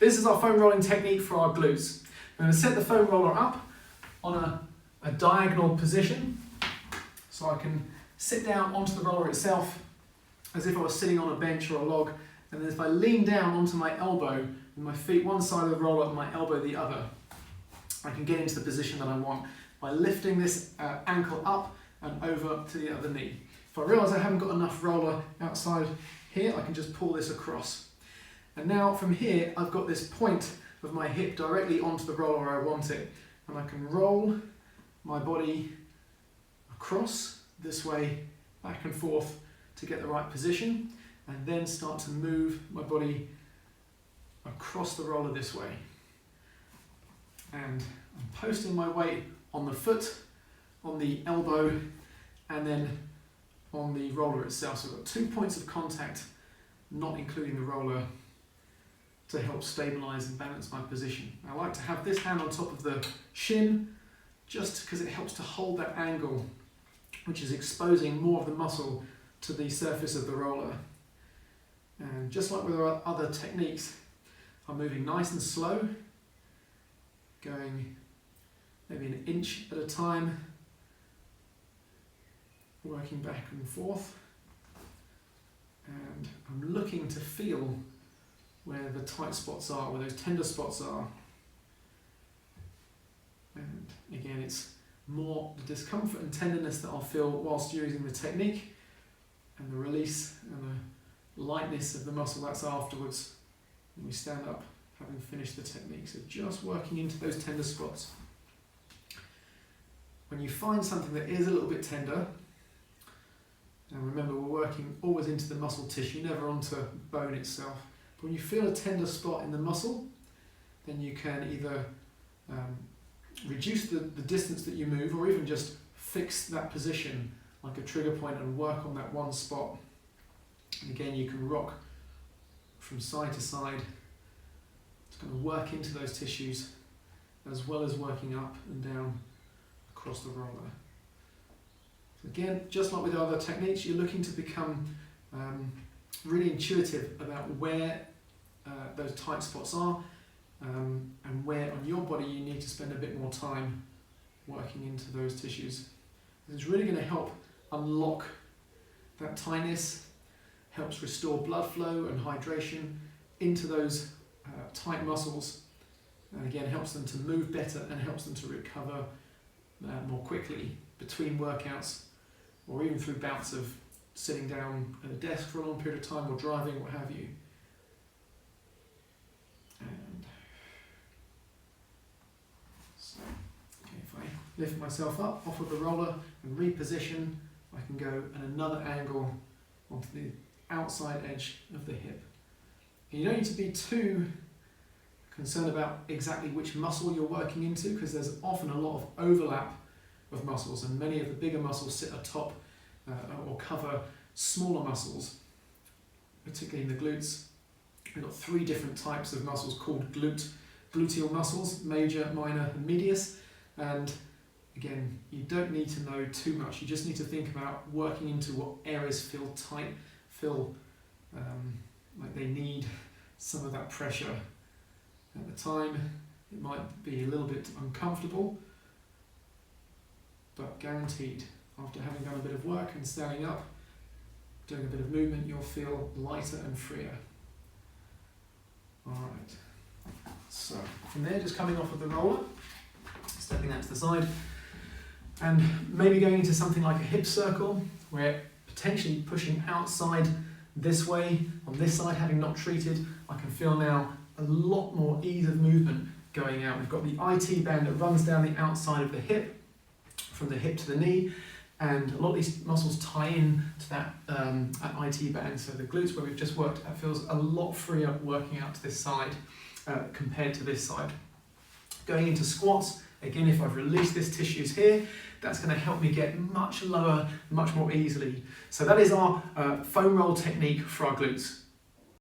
This is our foam rolling technique for our glutes. I'm going to set the foam roller up on a diagonal position, so I can sit down onto the roller itself as if I was sitting on a bench or a log, and then if I lean down onto my elbow, with my feet one side of the roller and my elbow the other, I can get into the position that I want by lifting this ankle up and over to the other knee. If I realise I haven't got enough roller outside here, I can just pull this across. And now from here, I've got this point of my hip directly onto the roller where I want it. And I can roll my body across this way, back and forth to get the right position, and then start to move my body across the roller this way. And I'm posting my weight on the foot, on the elbow, and then on the roller itself. So I've got 2 points of contact, not including the roller, to help stabilise and balance my position. I like to have this hand on top of the shin, just because it helps to hold that angle, which is exposing more of the muscle to the surface of the roller. And just like with our other techniques, I'm moving nice and slow, going maybe an inch at a time, working back and forth, and I'm looking to feel where the tight spots are, where those tender spots are. And again, it's more the discomfort and tenderness that I'll feel whilst using the technique, and the release and the lightness of the muscle that's afterwards when we stand up having finished the technique. So just working into those tender spots. When you find something that is a little bit tender, and remember we're working always into the muscle tissue, never onto bone itself. But when you feel a tender spot in the muscle, then you can either reduce the distance that you move, or even just fix that position like a trigger point and work on that one spot. And again, you can rock from side to side. It's going to work into those tissues as well as working up and down across the roller. So again, just like with other techniques, you're looking to become really intuitive about where those tight spots are, and where on your body you need to spend a bit more time working into those tissues. It's really going to help unlock that tightness, helps restore blood flow and hydration into those tight muscles, and again helps them to move better and helps them to recover more quickly between workouts, or even through bouts of sitting down at a desk for a long period of time, or driving, what have you. And so, okay, if I lift myself up off of the roller and reposition, I can go at another angle onto the outside edge of the hip. And you don't need to be too concerned about exactly which muscle you're working into, because there's often a lot of overlap of muscles, and many of the bigger muscles sit atop or cover smaller muscles, particularly in the glutes. We've got 3 different types of muscles called gluteal muscles: major, minor and medius. And again, you don't need to know too much, you just need to think about working into what areas feel tight, feel like they need some of that pressure. At the time, it might be a little bit uncomfortable, but guaranteed, after having done a bit of work and standing up, doing a bit of movement, you'll feel lighter and freer. Alright, so from there, just coming off of the roller, stepping that to the side, and maybe going into something like a hip circle, where potentially pushing outside this way, on this side, having not treated, I can feel now a lot more ease of movement going out. We've got the IT band that runs down the outside of the hip, from the hip to the knee, and a lot of these muscles tie in to that IT band. So the glutes, where we've just worked, it feels a lot freer working out to this side compared to this side. Going into squats, again, if I've released this tissues here, that's going to help me get much lower, much more easily. So that is our foam roll technique for our glutes.